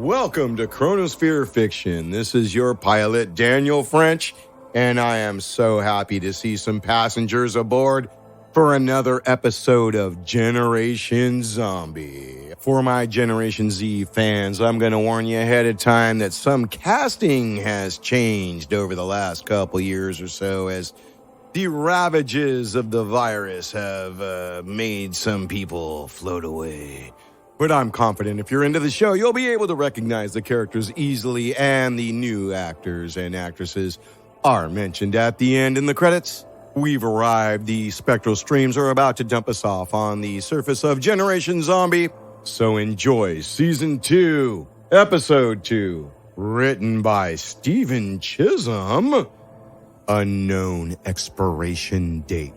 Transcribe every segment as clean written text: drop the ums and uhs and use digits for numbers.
Welcome to Chronosphere Fiction. This is your pilot, Daniel French, and I am so happy to see some passengers aboard for another episode of Generation Zombie. For my Generation Z fans, I'm going to warn you ahead of time that some casting has changed over the last couple years or so as the ravages of the virus have made some people float away. But I'm confident if you're into the show, you'll be able to recognize the characters easily, and the new actors and actresses are mentioned at the end in the credits. We've arrived. The spectral streams are about to dump us off on the surface of Generation Zombie. So enjoy Season 2, Episode 2, written by Stephen Chisholm. Unknown expiration date.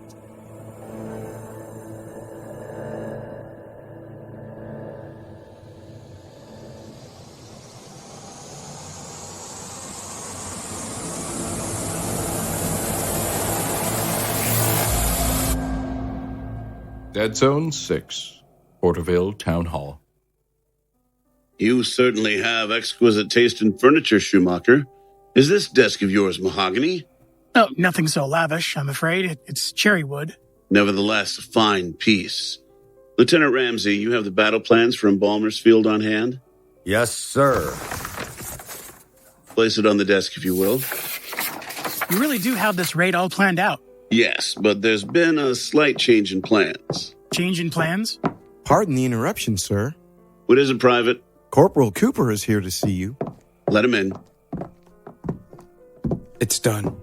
Dead Zone 6, Porterville Town Hall. You certainly have exquisite taste in furniture, Schumacher. Is this desk of yours mahogany? Oh, nothing so lavish, I'm afraid. It's cherry wood. Nevertheless, a fine piece. Lieutenant Ramsay, you have the battle plans for Embalmer's Field on hand? Yes, sir. Place it on the desk, if you will. You really do have this raid all planned out. Yes, but there's been a slight change in plans. Change in plans? Pardon the interruption, sir. What is it, Private? Corporal Cooper is here to see you. Let him in. It's done.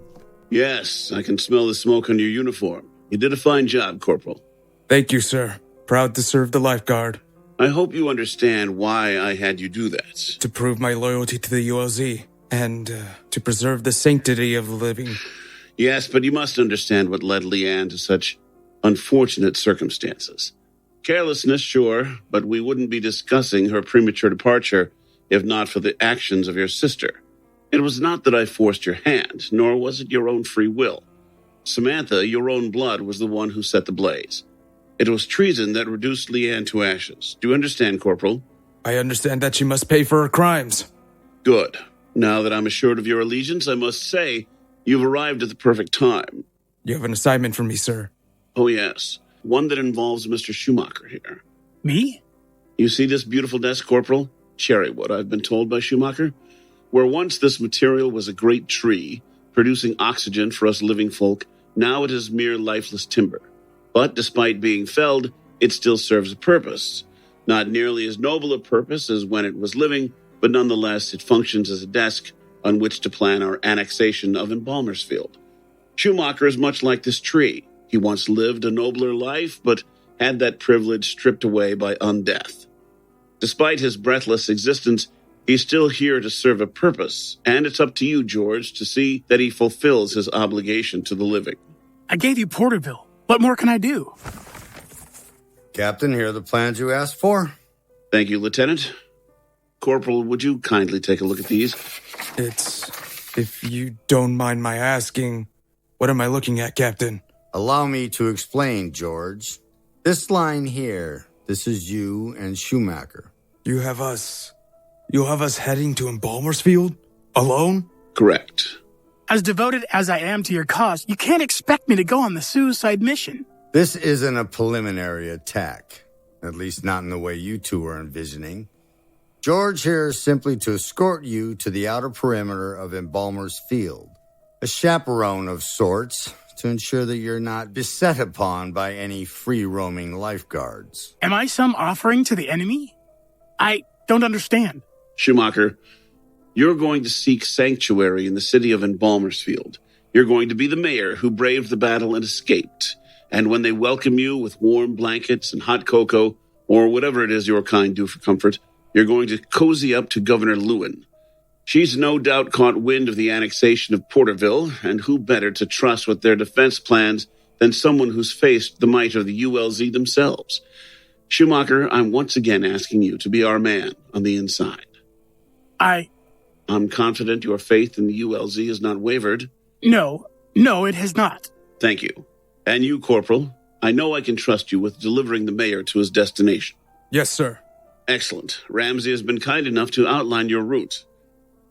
Yes, I can smell the smoke on your uniform. You did a fine job, Corporal. Thank you, sir. Proud to serve the lifeguard. I hope you understand why I had you do that. To prove my loyalty to the ULZ, and to preserve the sanctity of the living. Yes, but you must understand what led Leanne to such unfortunate circumstances. Carelessness, sure, but we wouldn't be discussing her premature departure if not for the actions of your sister. It was not that I forced your hand, nor was it your own free will. Samantha, your own blood, was the one who set the blaze. It was treason that reduced Leanne to ashes. Do you understand, Corporal? I understand that she must pay for her crimes. Good. Now that I'm assured of your allegiance, I must say you've arrived at the perfect time. You have an assignment for me, sir. Oh, yes. One that involves Mr. Schumacher here. Me? You see this beautiful desk, Corporal? Cherrywood, I've been told by Schumacher. Where once this material was a great tree, producing oxygen for us living folk, now it is mere lifeless timber. But despite being felled, it still serves a purpose. Not nearly as noble a purpose as when it was living, but nonetheless it functions as a desk on which to plan our annexation of Embalmer's Field. Schumacher is much like this tree. He once lived a nobler life, but had that privilege stripped away by undeath. Despite his breathless existence, he's still here to serve a purpose, and it's up to you, George, to see that he fulfills his obligation to the living. I gave you Porterville. What more can I do? Captain, here are the plans you asked for. Thank you, Lieutenant. Corporal, would you kindly take a look at these? If you don't mind my asking, what am I looking at, Captain? Allow me to explain, George. This line here, this is you and Schumacher. You have us heading to Embalmer's Field? Alone? Correct. As devoted as I am to your cause, you can't expect me to go on the suicide mission. This isn't a preliminary attack, at least not in the way you two are envisioning. George here is simply to escort you to the outer perimeter of Embalmer's Field. A chaperone of sorts to ensure that you're not beset upon by any free-roaming lifeguards. Am I some offering to the enemy? I don't understand. Schumacher, you're going to seek sanctuary in the city of Embalmer's Field. You're going to be the mayor who braved the battle and escaped. And when they welcome you with warm blankets and hot cocoa, or whatever it is your kind do for comfort, you're going to cozy up to Governor Lewin. She's no doubt caught wind of the annexation of Porterville, and who better to trust with their defense plans than someone who's faced the might of the ULZ themselves. Schumacher, I'm once again asking you to be our man on the inside. I'm confident your faith in the ULZ has not wavered. No, it has not. Thank you. And you, Corporal, I know I can trust you with delivering the mayor to his destination. Yes, sir. Excellent. Ramsay has been kind enough to outline your route.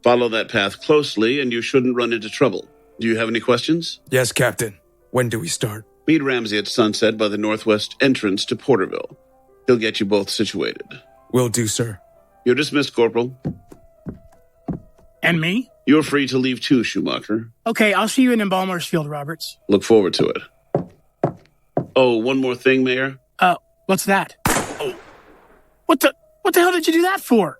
Follow that path closely, and you shouldn't run into trouble. Do you have any questions? Yes, Captain. When do we start? Meet Ramsay at sunset by the northwest entrance to Porterville. He'll get you both situated. Will do, sir. You're dismissed, Corporal. And me? You're free to leave too, Schumacher. Okay, I'll see you in Embalmer's Field, Roberts. Look forward to it. Oh, one more thing, Mayor. What's that? Oh. What the hell did you do that for?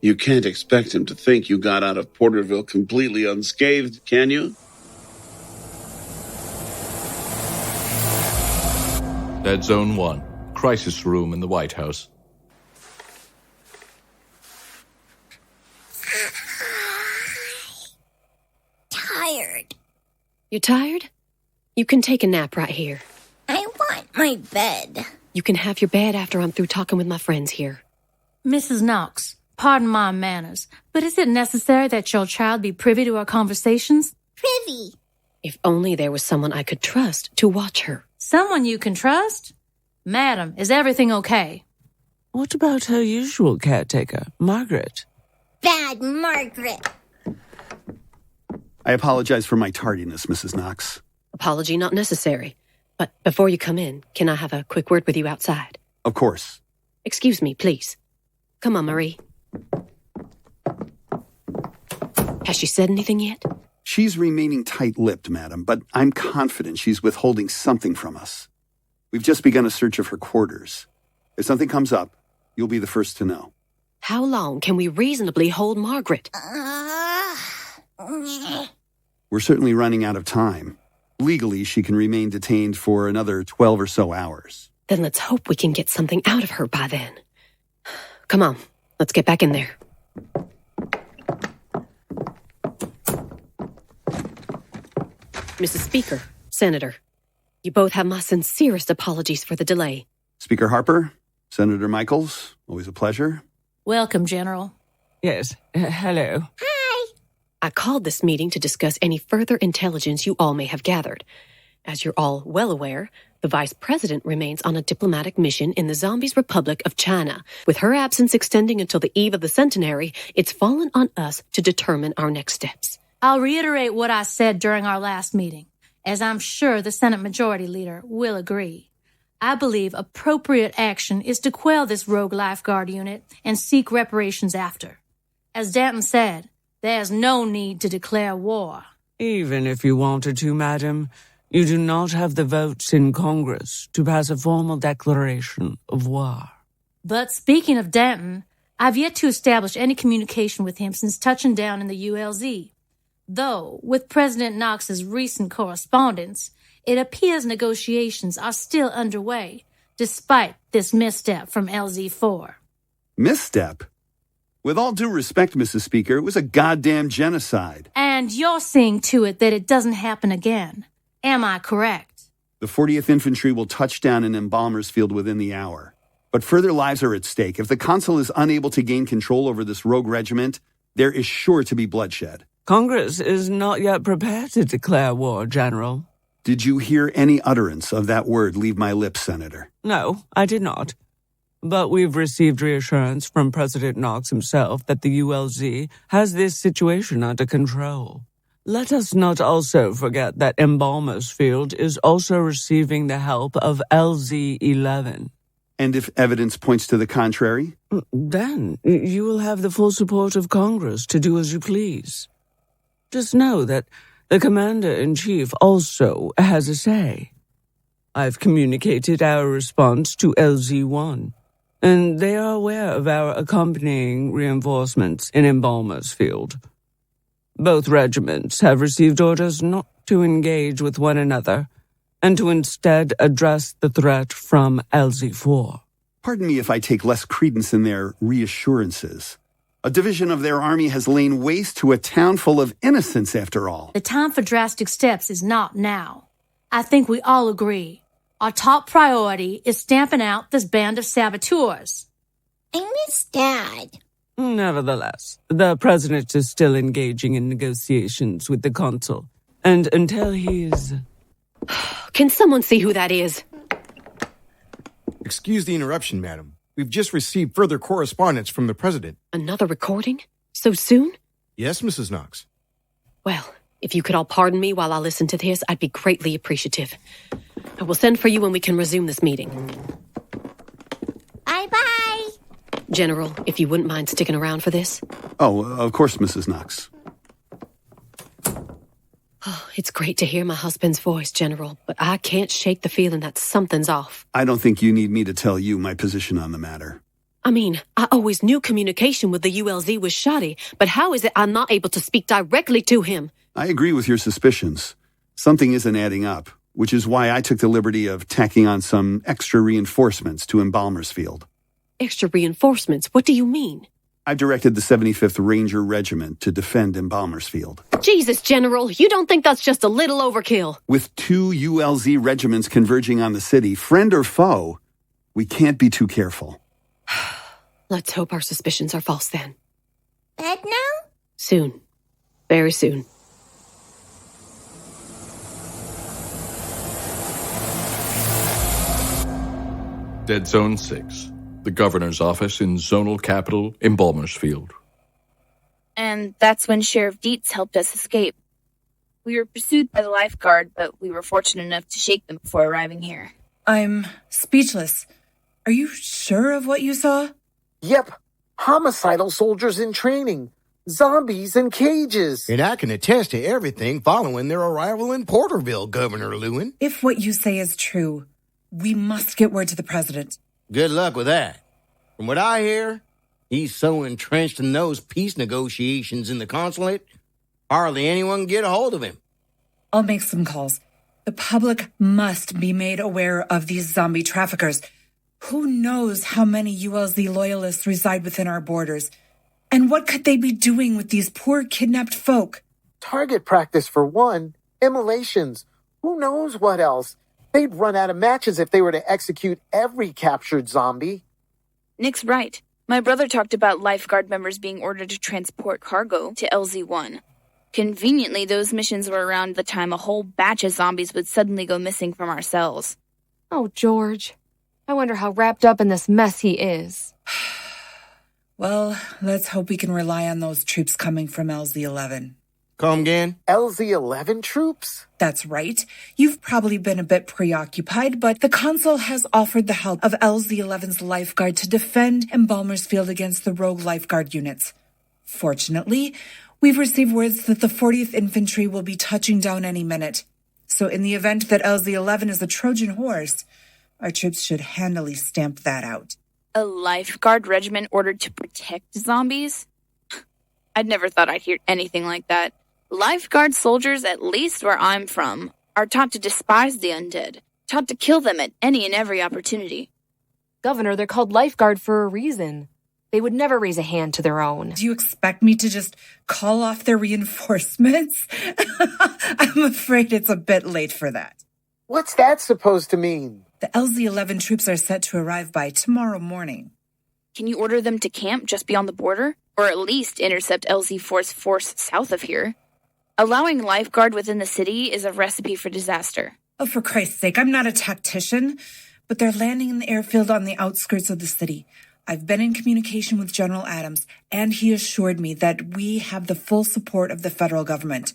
You can't expect him to think you got out of Porterville completely unscathed, can you? Dead Zone 1. Crisis room in the White House. Tired. You tired? You can take a nap right here. I want my bed. You can have your bed after I'm through talking with my friends here. Mrs. Knox, pardon my manners, but is it necessary that your child be privy to our conversations? Privy. If only there was someone I could trust to watch her. Someone you can trust? Madam, is everything okay? What about her usual caretaker, Margaret? Bad Margaret. I apologize for my tardiness, Mrs. Knox. Apology not necessary. But before you come in, can I have a quick word with you outside? Of course. Excuse me, please. Come on, Marie. Has she said anything yet? She's remaining tight-lipped, madam, but I'm confident she's withholding something from us. We've just begun a search of her quarters. If something comes up, you'll be the first to know. How long can we reasonably hold Margaret? We're certainly running out of time. Legally, she can remain detained for another 12 or so hours. Then let's hope we can get something out of her by then. Come on, let's get back in there. Mrs. Speaker, Senator, you both have my sincerest apologies for the delay. Speaker Harper, Senator Michaels, always a pleasure. Welcome, General. Yes, hello. I called this meeting to discuss any further intelligence you all may have gathered. As you're all well aware, the Vice President remains on a diplomatic mission in the Zombies Republic of China. With her absence extending until the eve of the centenary, it's fallen on us to determine our next steps. I'll reiterate what I said during our last meeting, as I'm sure the Senate Majority Leader will agree. I believe appropriate action is to quell this rogue lifeguard unit and seek reparations after. As Danton said, there's no need to declare war. Even if you wanted to, madam, you do not have the votes in Congress to pass a formal declaration of war. But speaking of Danton, I've yet to establish any communication with him since touching down in the ULZ. Though, with President Knox's recent correspondence, it appears negotiations are still underway, despite this misstep from LZ4. Misstep? With all due respect, Mrs. Speaker, it was a goddamn genocide. And you're seeing to it that it doesn't happen again. Am I correct? The 40th Infantry will touch down in Embalmer's Field within the hour. But further lives are at stake. If the Consul is unable to gain control over this rogue regiment, there is sure to be bloodshed. Congress is not yet prepared to declare war, General. Did you hear any utterance of that word leave my lips, Senator? No, I did not. But we've received reassurance from President Knox himself that the ULZ has this situation under control. Let us not also forget that Embalmer's Field is also receiving the help of LZ-11. And if evidence points to the contrary? Then you will have the full support of Congress to do as you please. Just know that the Commander-in-Chief also has a say. I've communicated our response to LZ-1, and they are aware of our accompanying reinforcements in Embalmer's Field. Both regiments have received orders not to engage with one another, and to instead address the threat from LZ-4. Pardon me if I take less credence in their reassurances. A division of their army has lain waste to a town full of innocents, after all. The time for drastic steps is not now. I think we all agree. Our top priority is stamping out this band of saboteurs. I miss Dad. Nevertheless, the President is still engaging in negotiations with the Consul, and until he's... Can someone see who that is? Excuse the interruption, madam. We've just received further correspondence from the president. Another recording? So soon? Yes, Mrs. Knox. Well, if you could all pardon me while I listen to this, I'd be greatly appreciative. I will send for you when we can resume this meeting. Bye-bye. General, if you wouldn't mind sticking around for this. Oh, of course, Mrs. Knox. Oh, it's great to hear my husband's voice, General, but I can't shake the feeling that something's off. I don't think you need me to tell you my position on the matter. I mean, I always knew communication with the ULZ was shoddy, but how is it I'm not able to speak directly to him? I agree with your suspicions. Something isn't adding up, which is why I took the liberty of tacking on some extra reinforcements to Embalmer's Field. Extra reinforcements? What do you mean? I've directed the 75th Ranger Regiment to defend Embalmer's Field. Jesus, General, you don't think that's just a little overkill? With 2 ULZ regiments converging on the city, friend or foe, we can't be too careful. Let's hope our suspicions are false then. Bed now? Soon. Very soon. Dead Zone 6. The governor's office in zonal capital, Embalmer's Field. And that's when Sheriff Dietz helped us escape. We were pursued by the lifeguard, but we were fortunate enough to shake them before arriving here. I'm speechless. Are you sure of what you saw? Yep. Homicidal soldiers in training. Zombies in cages. And I can attest to everything following their arrival in Porterville, Governor Lewin. If what you say is true, we must get word to the president. Good luck with that. From what I hear, he's so entrenched in those peace negotiations in the consulate, hardly anyone can get a hold of him. I'll make some calls. The public must be made aware of these zombie traffickers. Who knows how many ULZ loyalists reside within our borders? And what could they be doing with these poor kidnapped folk? Target practice for one. Immolations. Who knows what else? They'd run out of matches if they were to execute every captured zombie. Nick's right. My brother talked about lifeguard members being ordered to transport cargo to LZ-1. Conveniently, those missions were around the time a whole batch of zombies would suddenly go missing from our cells. Oh, George. I wonder how wrapped up in this mess he is. Well, let's hope we can rely on those troops coming from LZ-11. Come again? LZ-11 troops? That's right. You've probably been a bit preoccupied, but the Consul has offered the help of LZ-11's lifeguard to defend Embalmer's Field against the rogue lifeguard units. Fortunately, we've received words that the 40th Infantry will be touching down any minute. So in the event that LZ-11 is a Trojan horse, our troops should handily stamp that out. A lifeguard regiment ordered to protect zombies? I'd never thought I'd hear anything like that. Lifeguard soldiers, at least where I'm from, are taught to despise the undead, taught to kill them at any and every opportunity. Governor, they're called lifeguard for a reason. They would never raise a hand to their own. Do you expect me to just call off their reinforcements? I'm afraid it's a bit late for that. What's that supposed to mean? The LZ-11 troops are set to arrive by tomorrow morning. Can you order them to camp just beyond the border? Or at least intercept LZ-4's force south of here? Allowing lifeguard within the city is a recipe for disaster. Oh, for Christ's sake, I'm not a tactician, but they're landing in the airfield on the outskirts of the city. I've been in communication with General Adams, and he assured me that we have the full support of the federal government.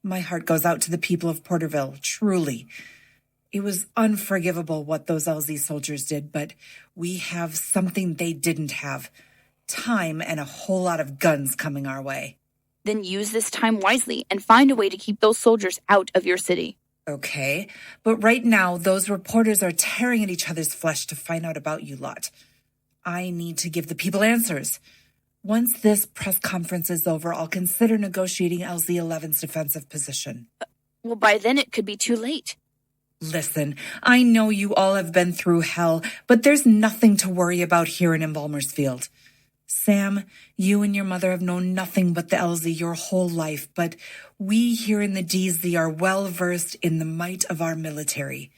My heart goes out to the people of Porterville, truly. It was unforgivable what those LZ soldiers did, but we have something they didn't have. Time and a whole lot of guns coming our way. Then use this time wisely and find a way to keep those soldiers out of your city. Okay, but right now, those reporters are tearing at each other's flesh to find out about you lot. I need to give the people answers. Once this press conference is over, I'll consider negotiating LZ-11's defensive position. Well, by then it could be too late. Listen, I know you all have been through hell, but there's nothing to worry about here in Embalmer's Field. Sam, you and your mother have known nothing but the LZ your whole life, but we here in the DZ are well versed in the might of our military.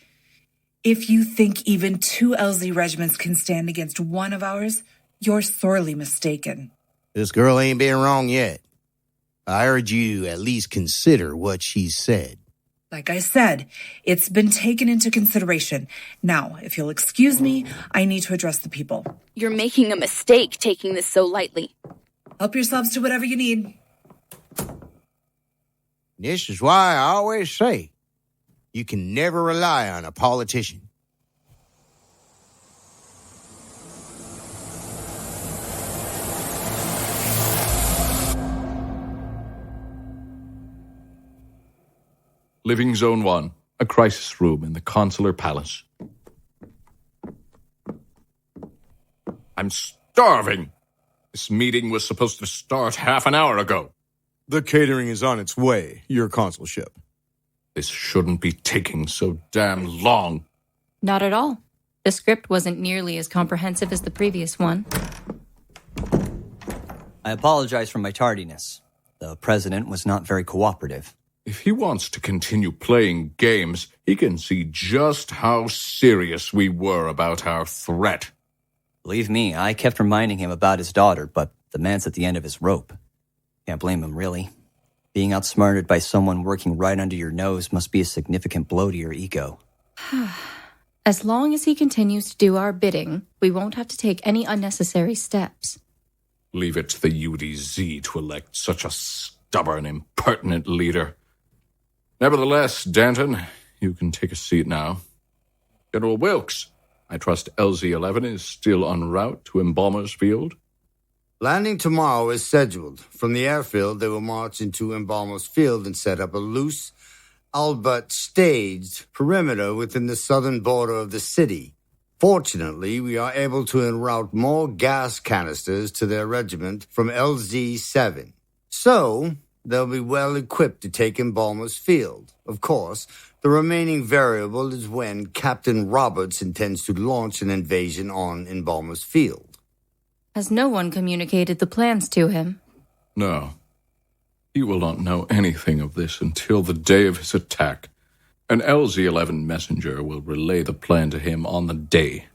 If you think even 2 LZ regiments can stand against one of ours, you're sorely mistaken. This girl ain't been wrong yet. I urge you at least consider what she said. Like I said, it's been taken into consideration. Now, if you'll excuse me, I need to address the people. You're making a mistake taking this so lightly. Help yourselves to whatever you need. This is why I always say, you can never rely on a politician. Living Zone 1, a crisis room in the consular palace. I'm starving. This meeting was supposed to start half an hour ago. The catering is on its way, your consulship. This shouldn't be taking so damn long. Not at all. The script wasn't nearly as comprehensive as the previous one. I apologize for my tardiness. The president was not very cooperative. If he wants to continue playing games, he can see just how serious we were about our threat. Believe me, I kept reminding him about his daughter, but the man's at the end of his rope. Can't blame him, really. Being outsmarted by someone working right under your nose must be a significant blow to your ego. As long as he continues to do our bidding, we won't have to take any unnecessary steps. Leave it to the UDZ to elect such a stubborn, impertinent leader. Nevertheless, Danton, you can take a seat now. General Wilkes, I trust LZ-11 is still en route to Embalmer's Field? Landing tomorrow is scheduled. From the airfield, they will march into Embalmer's Field and set up a loose, albeit staged, perimeter within the southern border of the city. Fortunately, we are able to en route more gas canisters to their regiment from LZ-7. So, they'll be well equipped to take Embalmer's Field. Of course, the remaining variable is when Captain Roberts intends to launch an invasion on Embalmer's Field. Has no one communicated the plans to him? No. He will not know anything of this until the day of his attack. An LZ-11 messenger will relay the plan to him on the day.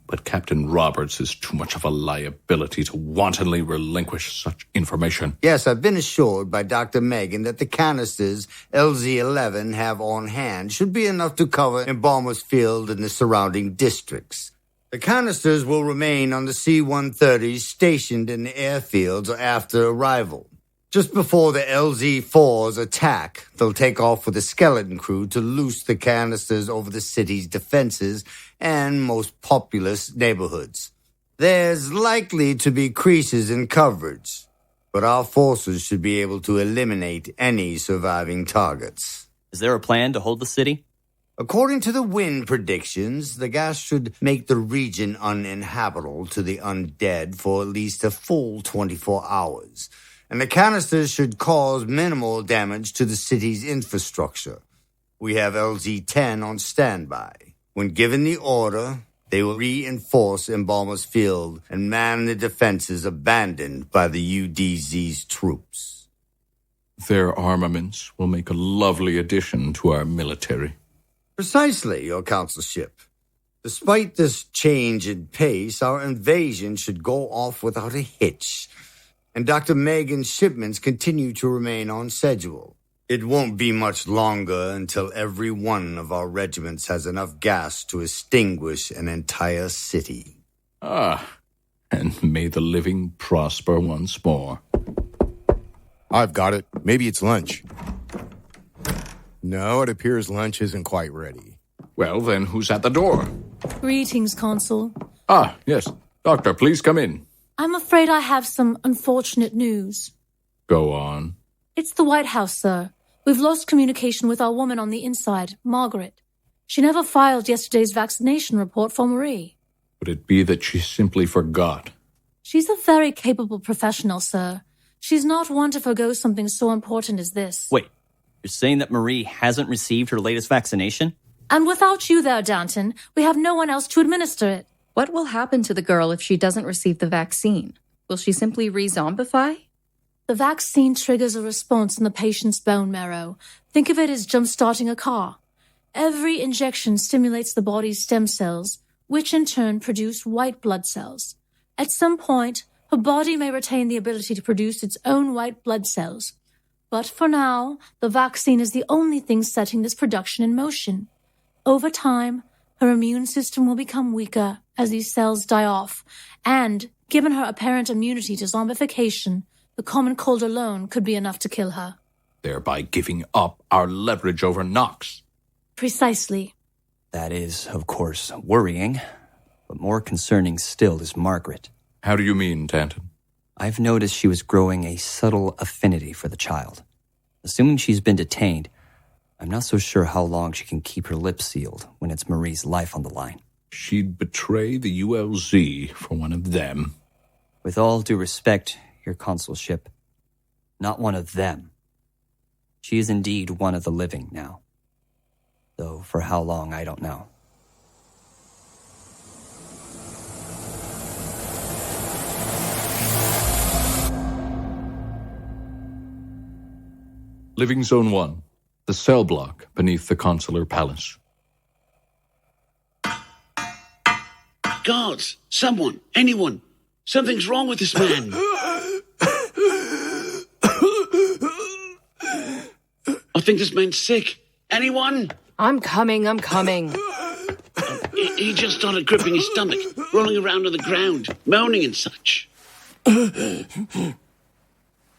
But Captain Roberts is too much of a liability to wantonly relinquish such information. Yes, I've been assured by Dr. Megan that the canisters LZ-11 have on hand should be enough to cover Embalmer's Field and the surrounding districts. The canisters will remain on the C-130s stationed in the airfields after arrival. Just before the LZ-4s attack, they'll take off with a skeleton crew to loose the canisters over the city's defenses and most populous neighborhoods. There's likely to be creases in coverage, but our forces should be able to eliminate any surviving targets. Is there a plan to hold the city? According to the wind predictions, the gas should make the region uninhabitable to the undead for at least a full 24 hours. And the canisters should cause minimal damage to the city's infrastructure. We have LZ-10 on standby. When given the order, they will reinforce Embalmer's Field and man the defenses abandoned by the UDZ's troops. Their armaments will make a lovely addition to our military. Precisely, your consulship. Despite this change in pace, our invasion should go off without a hitch. And Dr. Megan's shipments continue to remain on schedule. It won't be much longer until every one of our regiments has enough gas to extinguish an entire city. And may the living prosper once more. I've got it. Maybe it's lunch. No, it appears lunch isn't quite ready. Well, then who's at the door? Greetings, Consul. Yes. Doctor, please come in. I'm afraid I have some unfortunate news. Go on. It's the White House, sir. We've lost communication with our woman on the inside, Margaret. She never filed yesterday's vaccination report for Marie. Could it be that she simply forgot? She's a very capable professional, sir. She's not one to forgo something so important as this. Wait, you're saying that Marie hasn't received her latest vaccination? And without you there, Danton, we have no one else to administer it. What will happen to the girl if she doesn't receive the vaccine? Will she simply re-zombify? The vaccine triggers a response in the patient's bone marrow. Think of it as jump-starting a car. Every injection stimulates the body's stem cells, which in turn produce white blood cells. At some point, her body may retain the ability to produce its own white blood cells. But for now, the vaccine is the only thing setting this production in motion. Over time, her immune system will become weaker as these cells die off, and, given her apparent immunity to zombification, the common cold alone could be enough to kill her. Thereby giving up our leverage over Knox. Precisely. That is, of course, worrying, but more concerning still is Margaret. How do you mean, Danton? I've noticed she was growing a subtle affinity for the child. Assuming she's been detained, I'm not so sure how long she can keep her lips sealed when it's Marie's life on the line. She'd betray the ULZ for one of them. With all due respect, your consulship, not one of them. She is indeed one of the living now. Though for how long, I don't know. Living Zone 1, the cell block beneath the consular palace. Guards! Someone! Anyone! Something's wrong with this man! I think this man's sick. Anyone? I'm coming. He just started gripping his stomach, rolling around on the ground, moaning and such.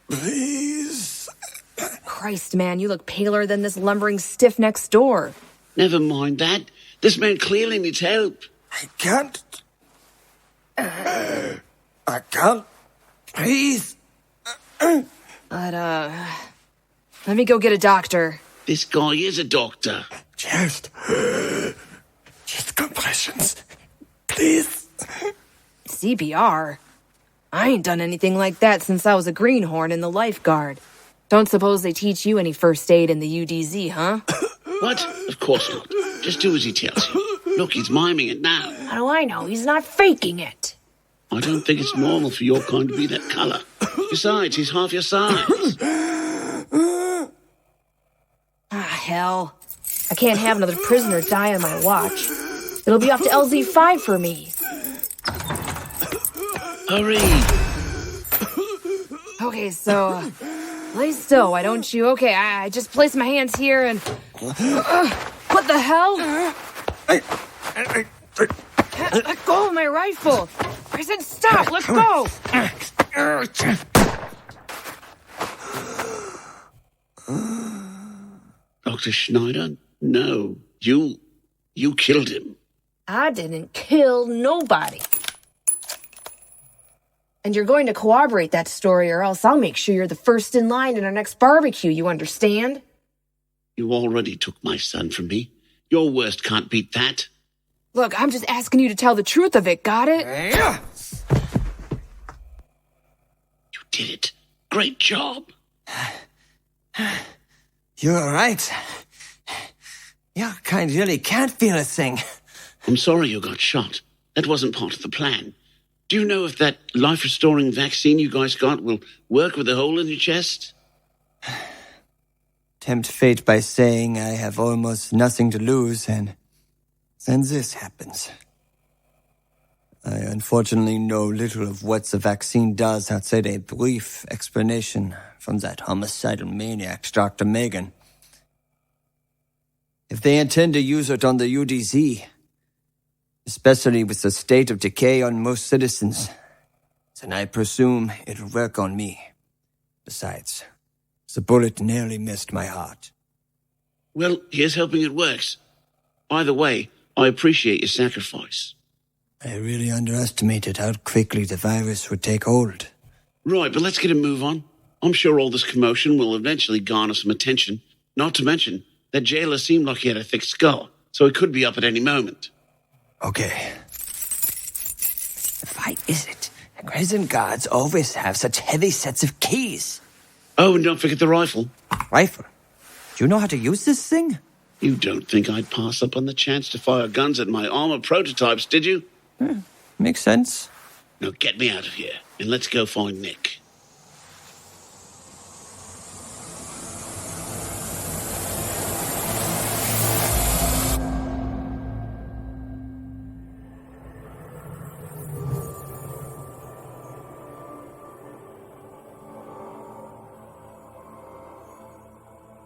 Please. Christ, man, you look paler than this lumbering stiff next door. Never mind that. This man clearly needs help. I can't. Please. But, let me go get a doctor. This guy is a doctor. Just compressions. Please. CPR? I ain't done anything like that since I was a greenhorn in the lifeguard. Don't suppose they teach you any first aid in the UDZ, huh? What? Of course not. Just do as he tells you. Look, he's miming it now. How do I know he's not faking it? I don't think it's normal for your kind to be that colour. Besides, he's half your size. Hell. I can't have another prisoner die on my watch. It'll be off to LZ5 for me. Hurry! Okay, so... lay still, why don't you? Okay, I just place my hands here and... what the hell? Let go of my rifle! I said stop! Let go! Dr. Schnieder? No. You killed him. I didn't kill nobody. And you're going to corroborate that story, or else I'll make sure you're the first in line in our next barbecue, you understand? You already took my son from me. Your worst can't beat that. Look, I'm just asking you to tell the truth of it, got it? You did it. Great job. You're all right. Your kind really can't feel a thing. I'm sorry you got shot. That wasn't part of the plan. Do you know if that life-restoring vaccine you guys got will work with the hole in your chest? Tempt fate by saying I have almost nothing to lose, and then this happens. I unfortunately know little of what the vaccine does outside a brief explanation from that homicidal maniac, Dr. Megan. If they intend to use it on the UDZ, especially with the state of decay on most citizens, then I presume it'll work on me. Besides, the bullet nearly missed my heart. Well, here's hoping it works. By the way, I appreciate your sacrifice. I really underestimated how quickly the virus would take hold. Right, but let's get a move on. I'm sure all this commotion will eventually garner some attention. Not to mention, that jailer seemed like he had a thick skull, so he could be up at any moment. Okay. Why is it that prison guards always have such heavy sets of keys? Oh, and don't forget the rifle. Rifle? Do you know how to use this thing? You don't think I'd pass up on the chance to fire guns at my armor prototypes, did you? Makes sense. Now get me out of here, and let's go find Nick.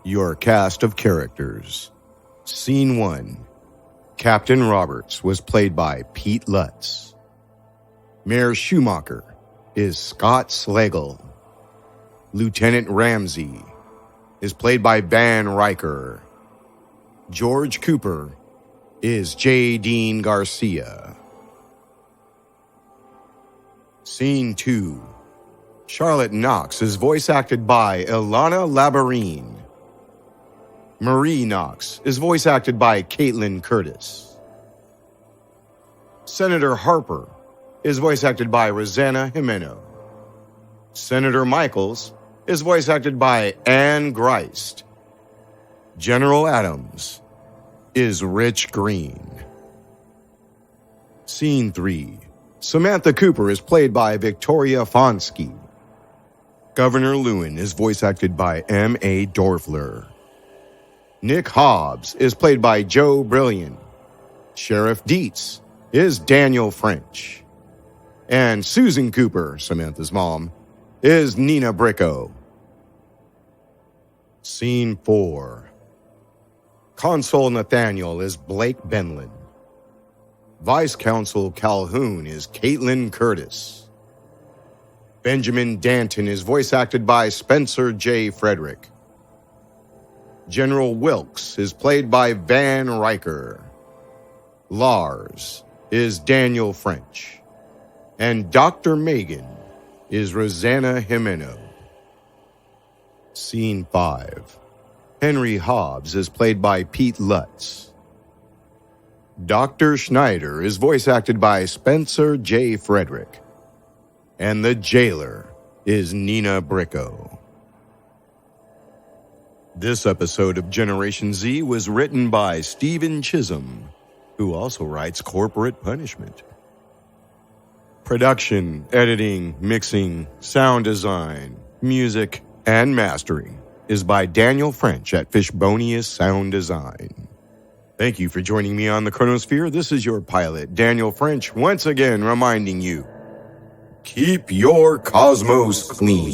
Your cast of characters. Scene 1. Captain Roberts was played by Pete Lutz. Mayor Schumacher is Scott Slagle. Lieutenant Ramsay is played by Van Riker. George Cooper is J. Dean Garcia. Scene 2. Charlotte Knox is voice acted by Ilana Labourene. Marie Knox is voice acted by Katelin Curtis. Senator Harper is voice acted by Rosanna Jimeno. Senator Michaels is voice acted by Anne Ghrist. General Adams is Rich Green. Scene 3. Samantha Cooper is played by Victoria Fancki. Governor Lewin is voice acted by A Doerfler. Nick Hobbs is played by Joe Brillion. Sheriff Dietz is Daniel French. And Susan Cooper, Samantha's mom, is Nina Bricko. Scene 4. Consul Nathaniel is Blake Benlan. Vice-Consul Calhoun is Caitlin Curtis. Benjamin Danton is voice acted by Spencer J. Frederick. General Wilkes is played by Van Riker. Lars is Daniel French. And Dr. Megan is Rosanna Jimeno. Scene 5. Henry Hobbs is played by Pete Lutz. Dr. Schnieder is voice acted by Spencer J. Frederick. And the jailer is Nina Bricko. This episode of Generation Z was written by Stephen Chisholm, who also writes Corporate Punishment. Production, editing, mixing, sound design, music, and mastering is by Daniel French at Fishbonius Sound Design. Thank you for joining me on the Chronosphere. This is your pilot, Daniel French, once again reminding you, keep your cosmos clean.